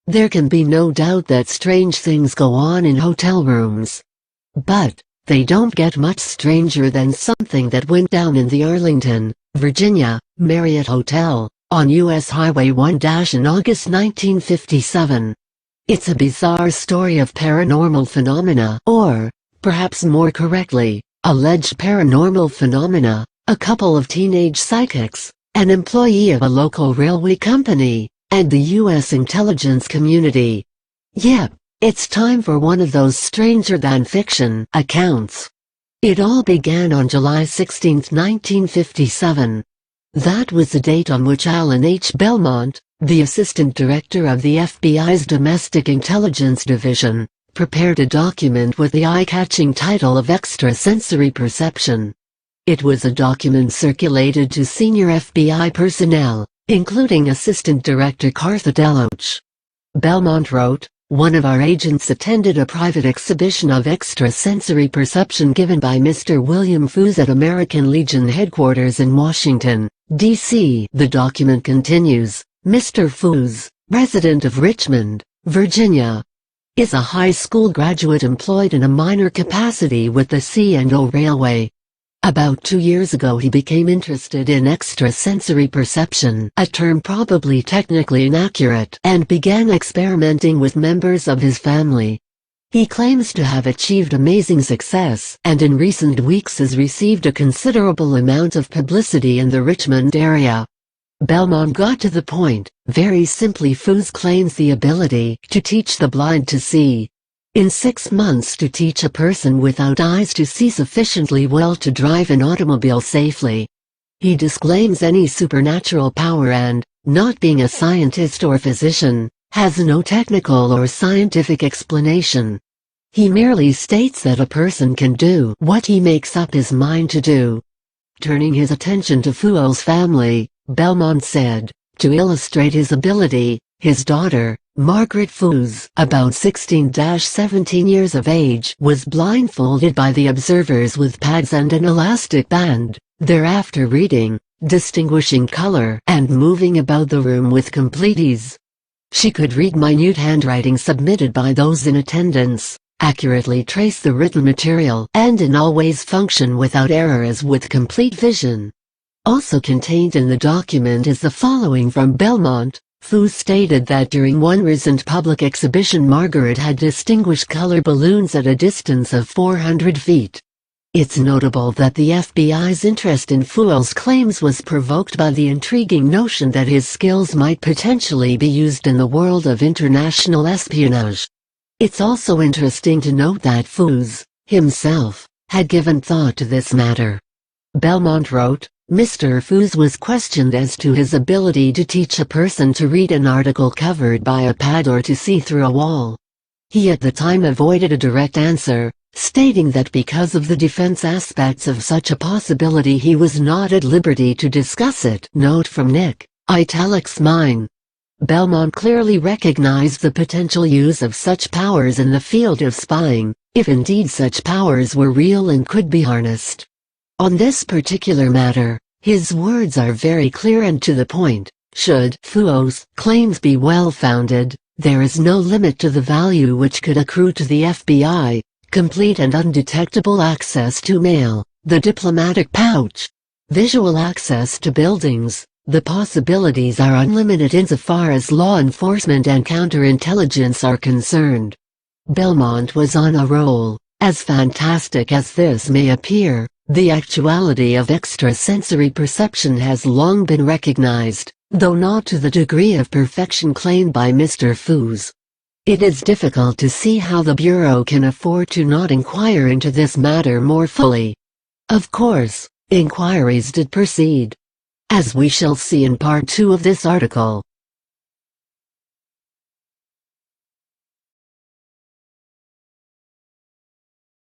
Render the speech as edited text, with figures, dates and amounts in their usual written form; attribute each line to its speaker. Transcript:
Speaker 1: There can be no doubt that strange things go on in hotel rooms. But they don't get much stranger than something that went down in the Arlington, Virginia, Marriott Hotel, on U.S. Highway 1- in August 1957. It's a bizarre story of paranormal phenomena, or, perhaps more correctly, alleged paranormal phenomena. A couple of teenage psychics, an employee of a local railway company, and the U.S. intelligence community. Yep, it's time for one of those stranger-than-fiction accounts. It all began on July 16, 1957. That was the date on which Alan H. Belmont, the assistant director of the FBI's Domestic Intelligence Division, prepared a document with the eye-catching title of Extrasensory Perception. It was a document circulated to senior FBI personnel, including Assistant Director Cartha Deloach. Belmont wrote, "One of our agents attended a private exhibition of extrasensory perception given by Mr. William Foos at American Legion headquarters in Washington, D.C. The document continues, Mr. Foos, resident of Richmond, Virginia, is a high school graduate employed in a minor capacity with the C&O Railway. About 2 years ago he became interested in extrasensory perception, a term probably technically inaccurate, and began experimenting with members of his family. He claims to have achieved amazing success, and in recent weeks has received a considerable amount of publicity in the Richmond area." Belmont got to the point. Very simply, Foos claims the ability to teach the blind to see. In 6 months to teach a person without eyes to see sufficiently well to drive an automobile safely. He disclaims any supernatural power and, not being a scientist or physician, has no technical or scientific explanation. He merely states that a person can do what he makes up his mind to do. Turning his attention to Foos's family, Belmont said, to illustrate his ability, his daughter, Margaret Foos, about 16-17 years of age, was blindfolded by the observers with pads and an elastic band, thereafter reading, distinguishing color, and moving about the room with complete ease. She could read minute handwriting submitted by those in attendance, accurately trace the written material, and in all ways function without error as with complete vision. Also contained in the document is the following from Belmont. Foos stated that during one recent public exhibition Margaret had distinguished color balloons at a distance of 400 feet. It's notable that the FBI's interest in Foos's claims was provoked by the intriguing notion that his skills might potentially be used in the world of international espionage. It's also interesting to note that Foos, himself, had given thought to this matter. Belmont wrote, Mr. Foos was questioned as to his ability to teach a person to read an article covered by a pad or to see through a wall. He at the time avoided a direct answer, stating that because of the defense aspects of such a possibility he was not at liberty to discuss it. Note from Nick, italics mine. Belmont clearly recognized the potential use of such powers in the field of spying, if indeed such powers were real and could be harnessed. On this particular matter, his words are very clear and to the point. Should Foos's claims be well-founded, there is no limit to the value which could accrue to the FBI, complete and undetectable access to mail, the diplomatic pouch, visual access to buildings. The possibilities are unlimited insofar as law enforcement and counterintelligence are concerned. Belmont was on a roll. As fantastic as this may appear, the actuality of extrasensory perception has long been recognized, though not to the degree of perfection claimed by Mr. Foos. It is difficult to see how the Bureau can afford to not inquire into this matter more fully. Of course, inquiries did proceed. As we shall see in Part 2 of this article,